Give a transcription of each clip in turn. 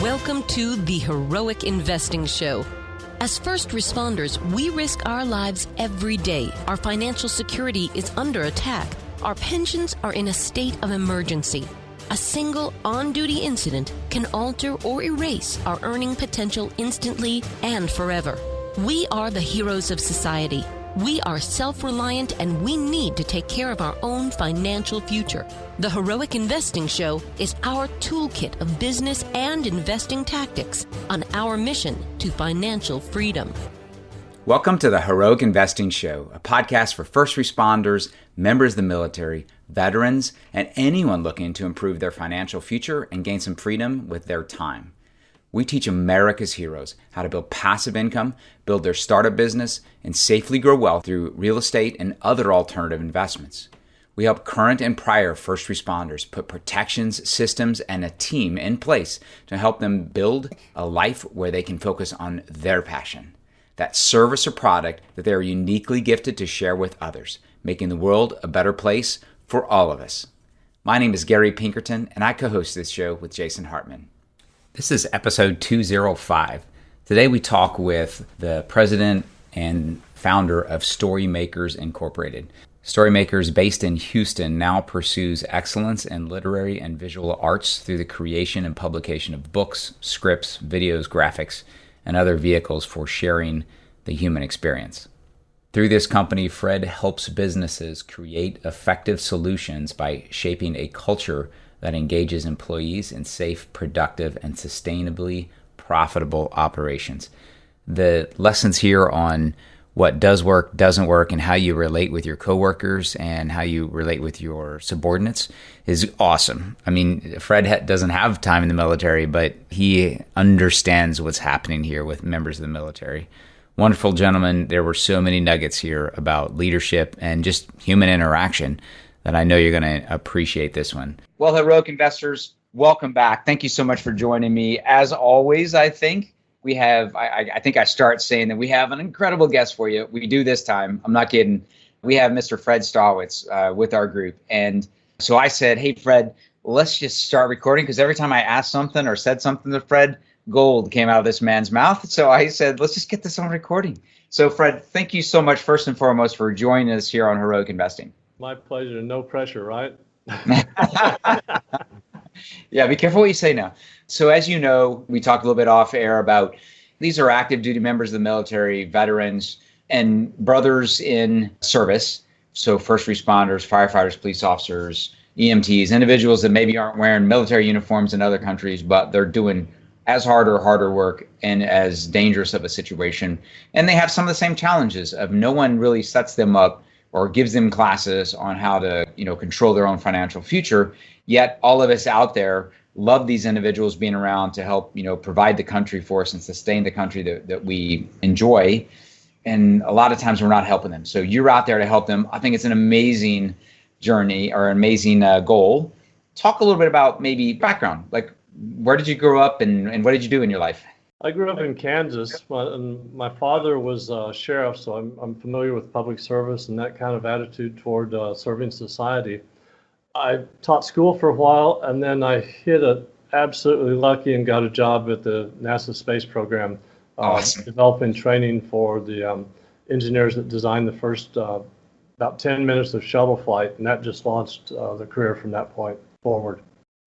Welcome to the Heroic Investing Show. As first responders, we risk our lives every day. Our financial security is under attack. Our pensions are in a state of emergency. A single on-duty incident can alter or erase our earning potential instantly and forever. We are the heroes of society. We are self-reliant and we need to take care of our own financial future. The Heroic Investing Show is our toolkit of business and investing tactics on our mission to financial freedom. Welcome to the Heroic Investing Show, a podcast for first responders, members of the military, veterans, and anyone looking to improve their financial future and gain some freedom with their time. We teach America's heroes how to build passive income, build their startup business, and safely grow wealth through real estate and other alternative investments. We help current and prior first responders put protections, systems, and a team in place to help them build a life where they can focus on their passion, that service or product that they are uniquely gifted to share with others, making the world a better place for all of us. My name is Gary Pinkerton, and I co-host this show with Jason Hartman. This is episode 205. Today we talk with the president and founder of Storymakers Incorporated. Storymakers, based in Houston, now pursues excellence in literary and visual arts through the creation and publication of books, scripts, videos, graphics, and other vehicles for sharing the human experience. Through this company, Fred helps businesses create effective solutions by shaping a culture that engages employees in safe, productive, and sustainably profitable operations. The lessons here on what does work, doesn't work, and how you relate with your coworkers and how you relate with your subordinates is awesome. I mean, Fred doesn't have time in the military, but he understands what's happening here with members of the military. Wonderful gentleman. There were so many nuggets here about leadership and just human interaction that I know you're going to appreciate this one. Well, Heroic Investors, welcome back. Thank you so much for joining me. As always, I think we have, I think I start saying that we have an incredible guest for you. We do this time. I'm not kidding. We have Mr. Fred Stawitz with our group. And so I said, hey, Fred, let's just start recording, because every time I asked something or said something to Fred, gold came out of this man's mouth. So I said, let's just get this on recording. So Fred, thank you so much, first and foremost, for joining us here on Heroic Investing. My pleasure. No pressure, right? Yeah, be careful what you say now. So as you know, we talked a little bit off air about these are active duty members of the military, veterans, and brothers in service. So first responders, firefighters, police officers, EMTs, individuals that maybe aren't wearing military uniforms in other countries, but they're doing as hard or harder work and as dangerous of a situation. And they have some of the same challenges of no one really sets them up or gives them classes on how to, control their own financial future. Yet all of us out there love these individuals being around to help, provide the country for us and sustain the country that we enjoy. And a lot of times we're not helping them. So you're out there to help them. I think it's an amazing journey or an amazing goal. Talk a little bit about maybe background, like where did you grow up and what did you do in your life? I grew up in Kansas. My father was a sheriff, so I'm familiar with public service and that kind of attitude toward serving society. I taught school for a while, and then I hit it absolutely lucky and got a job at the NASA space program, awesome. Developing training for the engineers that designed the first about 10 minutes of shuttle flight, and that just launched the career from that point forward.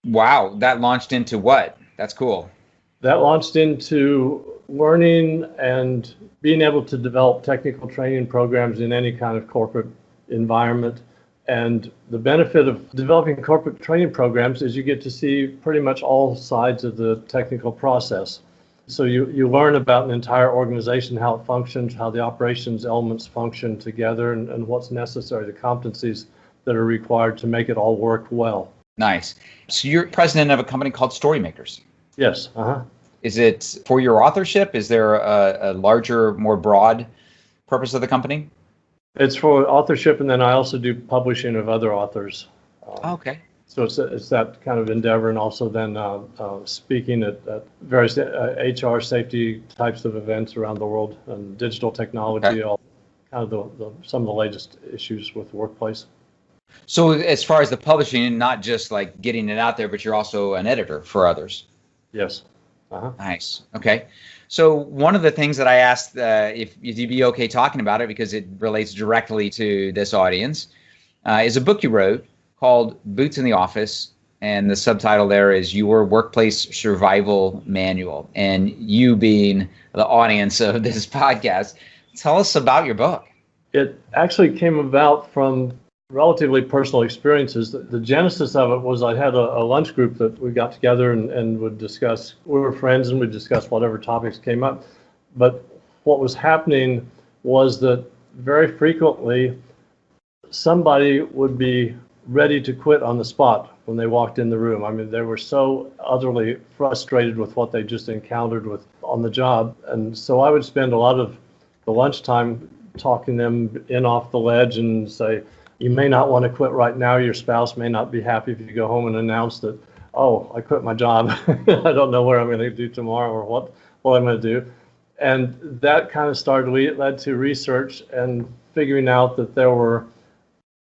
Wow, that launched into what? That's cool. That launched into learning and being able to develop technical training programs in any kind of corporate environment. And the benefit of developing corporate training programs is you get to see pretty much all sides of the technical process. So you learn about an entire organization, how it functions, how the operations elements function together, and what's necessary, the competencies that are required to make it all work well. Nice. So you're president of a company called Storymakers. Yes. Is it for your authorship? Is there a larger, more broad purpose of the company? It's for authorship, and then I also do publishing of other authors. Okay. So it's that kind of endeavor, and also then speaking at various HR safety types of events around the world, and digital technology, all kind of some of the latest issues with the workplace. So as far as the publishing, not just like getting it out there, but you're also an editor for others. Yes. Nice. Okay. So one of the things that I asked, if you'd be okay talking about it because it relates directly to this audience, is a book you wrote called Boots in the Office. And the subtitle there is Your Workplace Survival Manual. And you being the audience of this podcast, tell us about your book. It actually came about from relatively personal experiences. The genesis of it was I had a lunch group that we got together and would discuss. We were friends and we'd discuss whatever topics came up. But what was happening was that very frequently somebody would be ready to quit on the spot when they walked in the room. I mean, they were so utterly frustrated with what they just encountered with on the job. And so I would spend a lot of the lunchtime talking them in off the ledge and say, you may not want to quit right now. Your spouse may not be happy if you go home and announce that, oh, I quit my job. I don't know what I'm going to do tomorrow or what I'm going to do. And that kind of led to research and figuring out that there were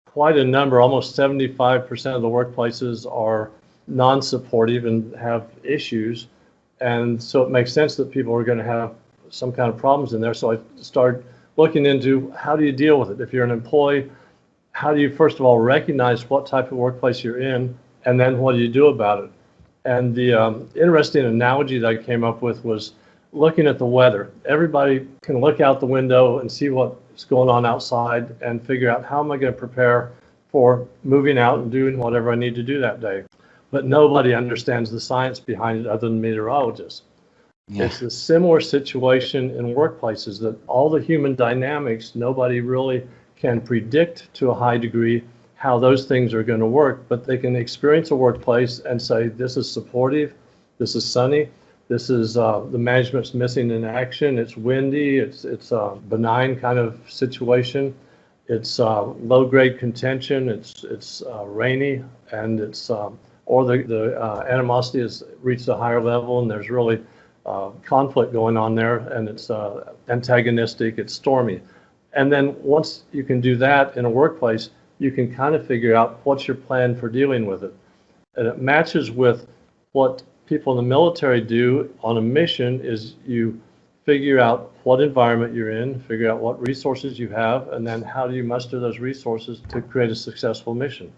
quite a number, almost 75% of the workplaces are non-supportive and have issues. And so it makes sense that people are going to have some kind of problems in there. So I started looking into how do you deal with it? If you're an employee, how do you first of all recognize what type of workplace you're in, and then what do you do about it? And the interesting analogy that I came up with was looking at the weather. Everybody can look out the window and see what's going on outside and figure out how am I going to prepare for moving out and doing whatever I need to do that day. But nobody understands the science behind it other than meteorologists. Yeah. It's a similar situation in workplaces that all the human dynamics, nobody really can predict to a high degree how those things are going to work, but they can experience a workplace and say, this is supportive, this is sunny, this is the management's missing in action, it's windy, it's a benign kind of situation, it's low-grade contention, it's rainy, and it's or the animosity has reached a higher level and there's really conflict going on there, and it's antagonistic, it's stormy. And then once you can do that in a workplace, you can kind of figure out what's your plan for dealing with it. And it matches with what people in the military do on a mission is you figure out what environment you're in, figure out what resources you have, and then how do you muster those resources to create a successful mission.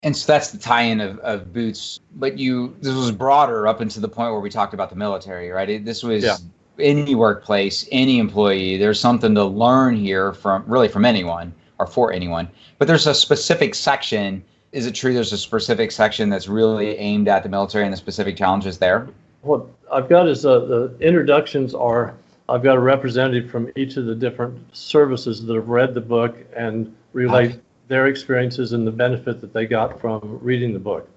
And so that's the tie-in of Boots. But this was broader up until the point where we talked about the military, right? This was any workplace, any employee. There's something to learn here from anyone or for anyone. But there's a specific section. Is it true there's a specific section that's really aimed at the military and the specific challenges there? What I've got is the introductions are, I've got a representative from each of the different services that have read the book and relate their experiences and the benefit that they got from reading the book.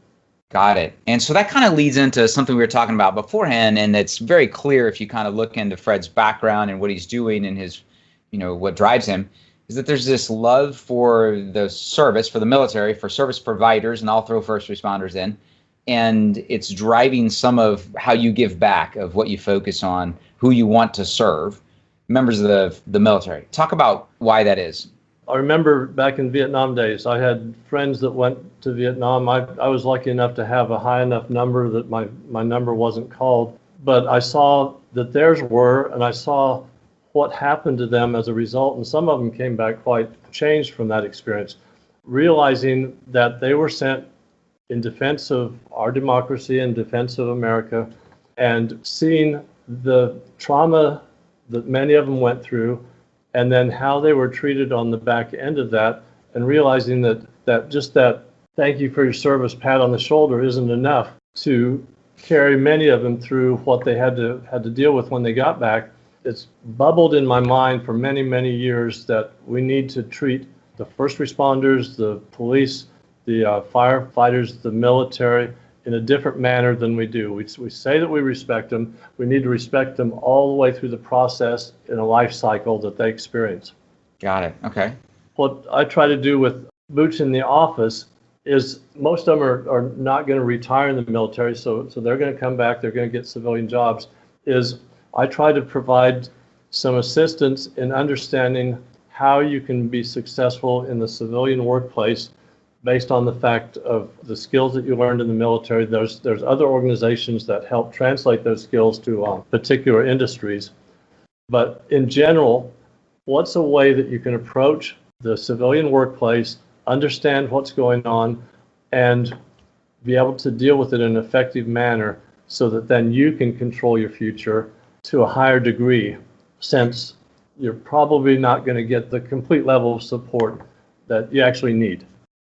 Got it. And so that kind of leads into something we were talking about beforehand, and it's very clear if you kind of look into Fred's background and what he's doing and his, what drives him, is that there's this love for the service, for the military, for service providers, and I'll throw first responders in, and it's driving some of how you give back, of what you focus on, who you want to serve, members of the military. Talk about why that is. I remember back in Vietnam days, I had friends that went to Vietnam. I was lucky enough to have a high enough number that my number wasn't called. But I saw that theirs were, and I saw what happened to them as a result. And some of them came back quite changed from that experience, realizing that they were sent in defense of our democracy, in defense of America, and seeing the trauma that many of them went through, and then how they were treated on the back end of that, and realizing that just that thank you for your service pat on the shoulder isn't enough to carry many of them through what they had to deal with when they got back. It's bubbled in my mind for many, many years that we need to treat the first responders, the police, the firefighters, the military in a different manner than we do. We say that we respect them. We need to respect them all the way through the process in a life cycle that they experience. Got it. Okay. What I try to do with Boots in the Office is most of them are not going to retire in the military, so they're going to come back, they're going to get civilian jobs, is I try to provide some assistance in understanding how you can be successful in the civilian workplace based on the fact of the skills that you learned in the military. There's other organizations that help translate those skills to particular industries. But in general, what's a way that you can approach the civilian workplace, understand what's going on, and be able to deal with it in an effective manner so that then you can control your future to a higher degree, since you're probably not going to get the complete level of support that you actually need.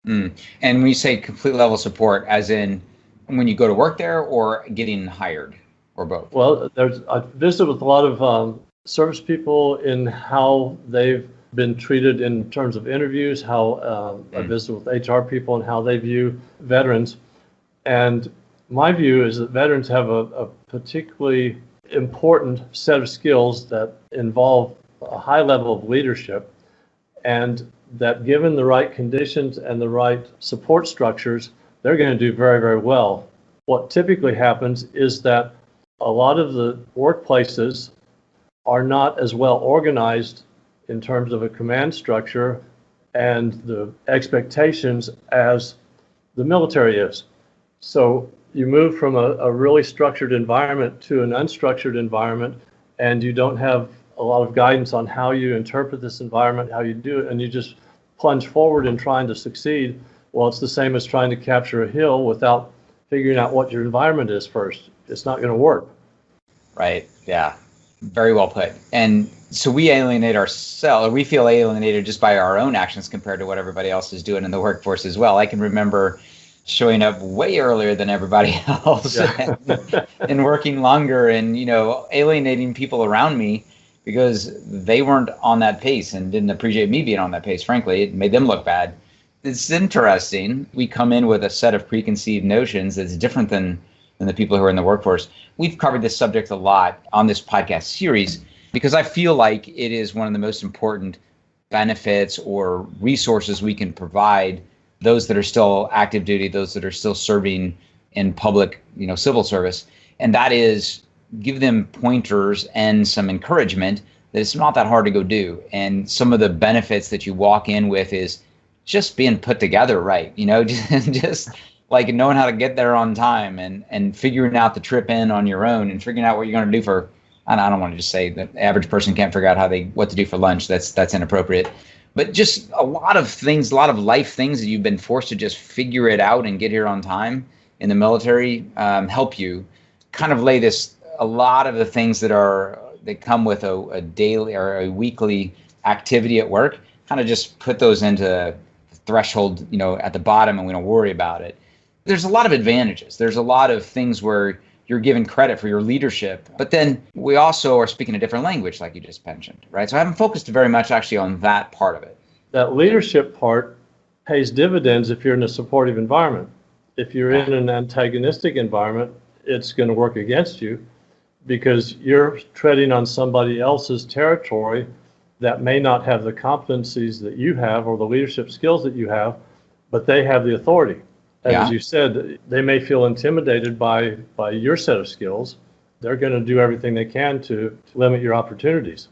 And when you say complete level support, as in when you go to work there or getting hired, or both? Well, I visited with a lot of service people in how they've been treated in terms of interviews, how I visited with HR people and how they view veterans. And my view is that veterans have a particularly important set of skills that involve a high level of leadership, and that given the right conditions and the right support structures, they're going to do very, very well. What typically happens is that a lot of the workplaces are not as well organized in terms of a command structure and the expectations as the military is. So you move from a really structured environment to an unstructured environment, and you don't have a lot of guidance on how you interpret this environment, how you do it, and you just plunge forward in trying to succeed. Well, it's the same as trying to capture a hill without figuring out what your environment is first. It's not going to work. Right. Yeah. Very well put. And so we alienate ourselves, or we feel alienated just by our own actions compared to what everybody else is doing in the workforce as well. I can remember showing up way earlier than everybody else and working longer and, alienating people around me because they weren't on that pace and didn't appreciate me being on that pace. Frankly, it made them look bad. It's interesting. We come in with a set of preconceived notions that's different than the people who are in the workforce. We've covered this subject a lot on this podcast series because I feel like it is one of the most important benefits or resources we can provide those that are still active duty, those that are still serving in public, civil service. And that is give them pointers and some encouragement that it's not that hard to go do. And some of the benefits that you walk in with is just being put together right, just like knowing how to get there on time and figuring out the trip in on your own and figuring out what you're going to do for, I don't want to just say that the average person can't figure out what to do for lunch. That's inappropriate. But just a lot of things, a lot of life things that you've been forced to just figure it out and get here on time in the military help you kind of lay a lot of the things that come with a daily or a weekly activity at work, kind of just put those into threshold, at the bottom, and we don't worry about it. There's a lot of advantages. There's a lot of things where you're given credit for your leadership, but then we also are speaking a different language, like you just mentioned, right? So I haven't focused very much actually on that part of it. That leadership part pays dividends if you're in a supportive environment. If you're in an antagonistic environment, it's going to work against you because you're treading on somebody else's territory that may not have the competencies that you have or the leadership skills that you have, but they have the authority. And as you said, they may feel intimidated by your set of skills. They're going to do everything they can to limit your opportunities.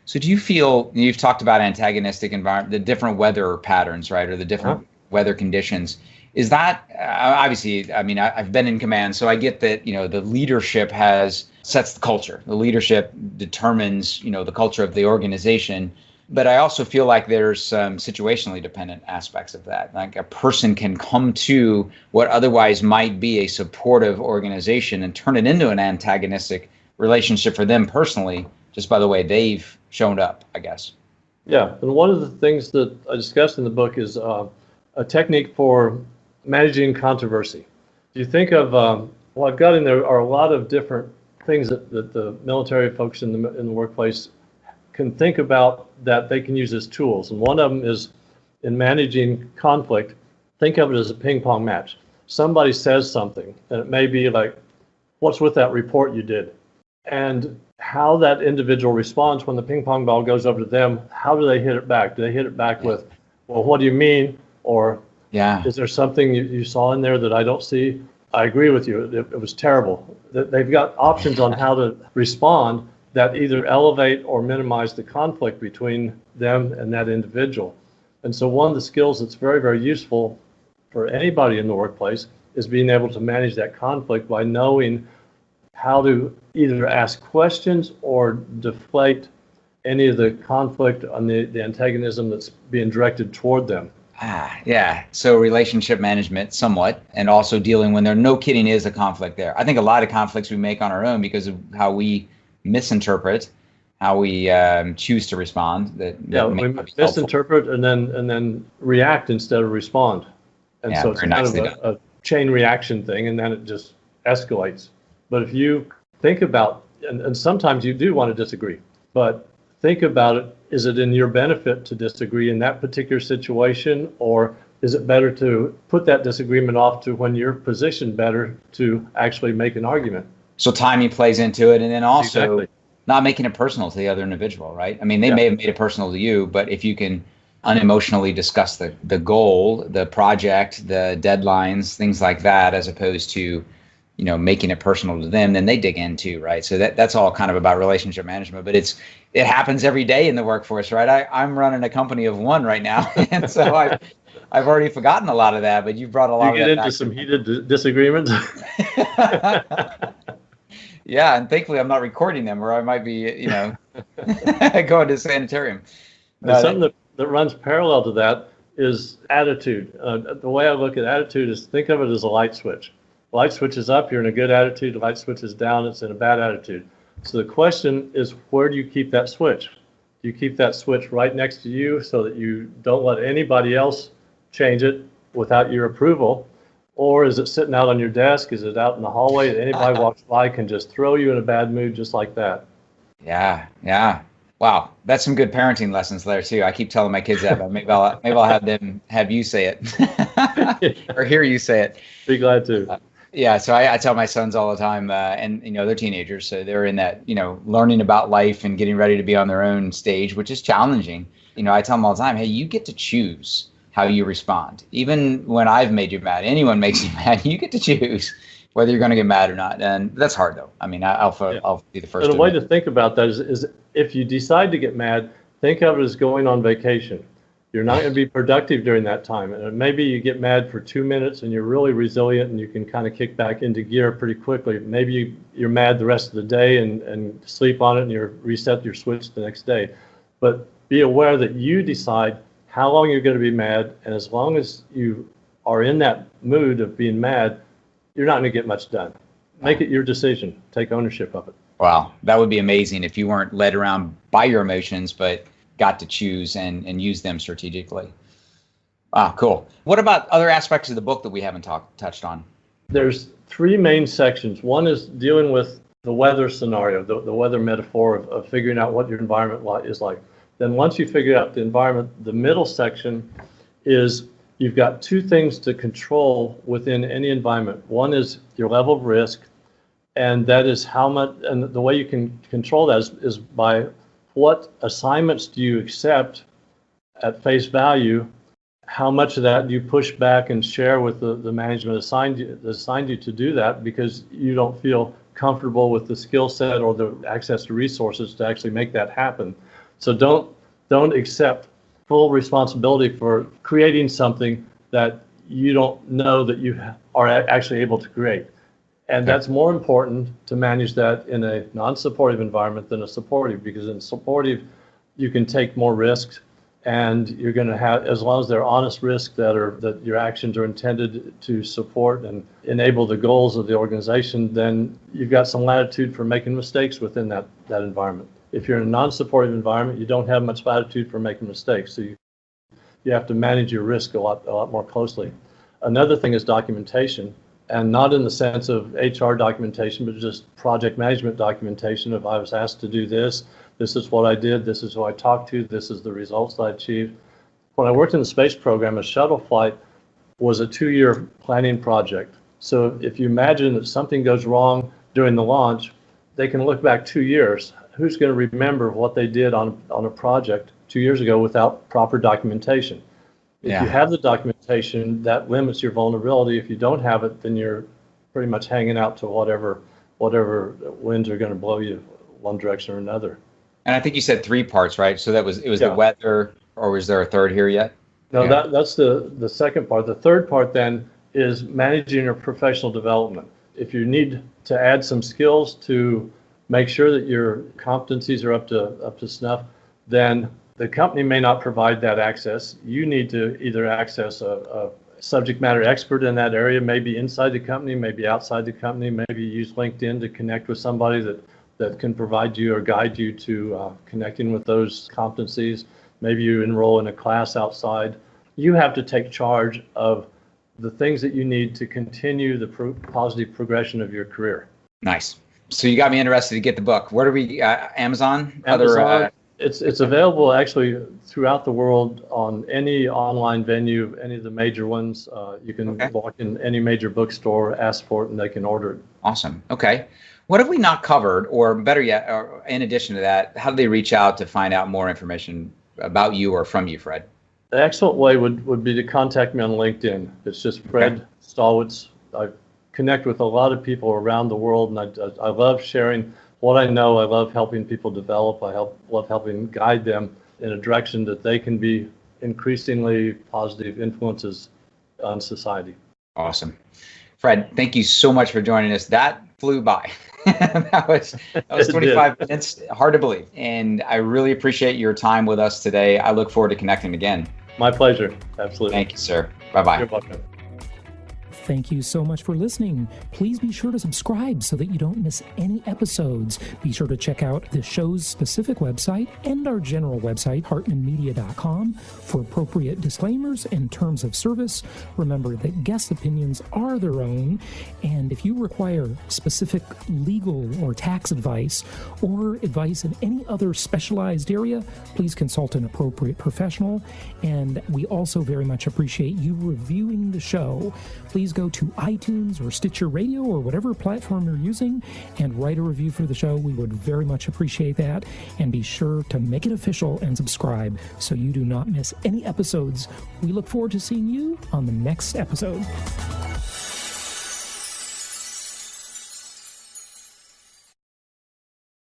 So do you feel, you've talked about antagonistic environment, the different weather patterns, right, or the different weather conditions. Is that, obviously, I mean, I've been in command, so I get that, the leadership sets the culture. The leadership determines, the culture of the organization. But I also feel like there's some situationally dependent aspects of that. Like a person can come to what otherwise might be a supportive organization and turn it into an antagonistic relationship for them personally, just by the way they've shown up, I guess. Yeah, and one of the things that I discussed in the book is a technique for managing controversy. Do you think of, what I've got in there are a lot of different things that the military folks in the workplace can think about that they can use as tools. And one of them is in managing conflict, think of it as a ping pong match. Somebody says something, and it may be like, what's with that report you did? And how that individual responds when the ping pong ball goes over to them, how do they hit it back? Do they hit it back with, well, what do you mean? Or is there something you saw in there that I don't see? I agree with you. It was terrible. They've got options on how to respond that either elevate or minimize the conflict between them and that individual. And so one of the skills that's very, very useful for anybody in the workplace is being able to manage that conflict by knowing how to either ask questions or deflate any of the conflict on the antagonism that's being directed toward them. Yeah. So relationship management somewhat, and also dealing when there, no kidding, is a conflict there. I think a lot of conflicts we make on our own because of how we misinterpret, how we choose to respond. We misinterpret and then react instead of respond. And so it's kind of a chain reaction thing, and then it just escalates. But if you think about, and sometimes you do want to disagree, but think about it, is it in your benefit to disagree in that particular situation, or is it better to put that disagreement off to when you're positioned better to actually make an argument? So timing plays into it, and then also not making it personal to the other individual, right? I mean, they may have made it personal to you, but if you can unemotionally discuss the goal, the project, the deadlines, things like that, as opposed to, making it personal to them, then they dig in too, right? So that's all kind of about relationship management, but it happens every day in the workforce, right? I'm running a company of one right now, and so I've already forgotten a lot of that, but you brought a lot of that back. You get into some heated disagreements? Yeah, and thankfully I'm not recording them, or I might be, going to sanitarium. Something that runs parallel to that is attitude. The way I look at attitude is, think of it as a light switch. Light switch is up, you're in a good attitude. The light switch is down, it's in a bad attitude. So the question is, where do you keep that switch? Do you keep that switch right next to you so that you don't let anybody else change it without your approval? Or is it sitting out on your desk? Is it out in the hallway that anybody walks by can just throw you in a bad mood just like that? Yeah. Wow, that's some good parenting lessons there too. I keep telling my kids that, but maybe I'll have them have you say it or hear you say it. Be glad to. So I tell my sons all the time, and they're teenagers, so they're in that learning about life and getting ready to be on their own stage, which is challenging. I tell them all the time, hey, you get to choose how you respond. Even when I've made you mad, anyone makes you mad, you get to choose whether you're going to get mad or not. And that's hard, though. I mean, I'll be the first. And a way to think about that is if you decide to get mad, think of it as going on vacation. You're not going to be productive during that time. And maybe you get mad for 2 minutes and you're really resilient and you can kind of kick back into gear pretty quickly. Maybe you're mad the rest of the day and sleep on it and you reset your switch the next day. But be aware that you decide how long you're going to be mad. And as long as you are in that mood of being mad, you're not going to get much done. Make it your decision. Take ownership of it. Wow, that would be amazing if you weren't led around by your emotions, but got to choose and use them strategically. Cool. What about other aspects of the book that we haven't touched on? There's 3 main sections. One is dealing with the weather scenario, the weather metaphor of figuring out what your environment is like. Then once you figure out the environment, the middle section is you've got 2 things to control within any environment. One is your level of risk, and that is how much, and the way you can control that is by what assignments do you accept at face value, how much of that do you push back and share with the management assigned you to do that because you don't feel comfortable with the skill set or the access to resources to actually make that happen. So don't accept full responsibility for creating something that you don't know that you are actually able to create. And that's more important to manage that in a non-supportive environment than a supportive, because in supportive, you can take more risks, and you're going to have, as long as they're honest risks that your actions are intended to support and enable the goals of the organization, then you've got some latitude for making mistakes within that environment. If you're in a non-supportive environment, you don't have much latitude for making mistakes. So you have to manage your risk a lot more closely. Another thing is documentation. And not in the sense of HR documentation, but just project management documentation. If I was asked to do this, this is what I did, this is who I talked to, this is the results I achieved. When I worked in the space program, a shuttle flight was a 2-year planning project. So if you imagine that something goes wrong during the launch, they can look back 2 years. Who's going to remember what they did on a project 2 years ago without proper documentation? If you have the documentation, that limits your vulnerability. If you don't have it, then you're pretty much hanging out to whatever winds are going to blow you one direction or another. And I think you said 3 parts, right? So it was the weather, or was there a third here yet? No, Yeah. that's the second part. The third part then is managing your professional development. If you need to add some skills to make sure that your competencies are up to snuff, then the company may not provide that access. You need to either access a subject matter expert in that area, maybe inside the company, maybe outside the company, maybe use LinkedIn to connect with somebody that can provide you or guide you to connecting with those competencies. Maybe you enroll in a class outside. You have to take charge of the things that you need to continue the positive progression of your career. Nice. So you got me interested to get the book. Where do we, Amazon? Amazon, it's available actually throughout the world on any online venue, any of the major ones. You can walk in any major bookstore, ask for it, and they can order it. Awesome. Okay. What have we not covered, or better yet, or in addition to that, how do they reach out to find out more information about you or from you, Fred? The excellent way would be to contact me on LinkedIn. It's just Fred Stawitz. I connect with a lot of people around the world, and I love sharing what I know. I love helping people develop. I love helping guide them in a direction that they can be increasingly positive influences on society. Awesome. Fred, thank you so much for joining us. That flew by. that was 25 minutes. Hard to believe. And I really appreciate your time with us today. I look forward to connecting again. My pleasure. Absolutely. Thank you, sir. Bye-bye. You're welcome. Thank you so much for listening. Please be sure to subscribe so that you don't miss any episodes. Be sure to check out the show's specific website and our general website, hartmanmedia.com, for appropriate disclaimers and terms of service. Remember that guest opinions are their own, and if you require specific legal or tax advice or advice in any other specialized area, please consult an appropriate professional. And we also very much appreciate you reviewing the show. Please go to iTunes or Stitcher Radio or whatever platform you're using and write a review for the show. We would very much appreciate that. And be sure to make it official and subscribe so you do not miss any episodes. We look forward to seeing you on the next episode.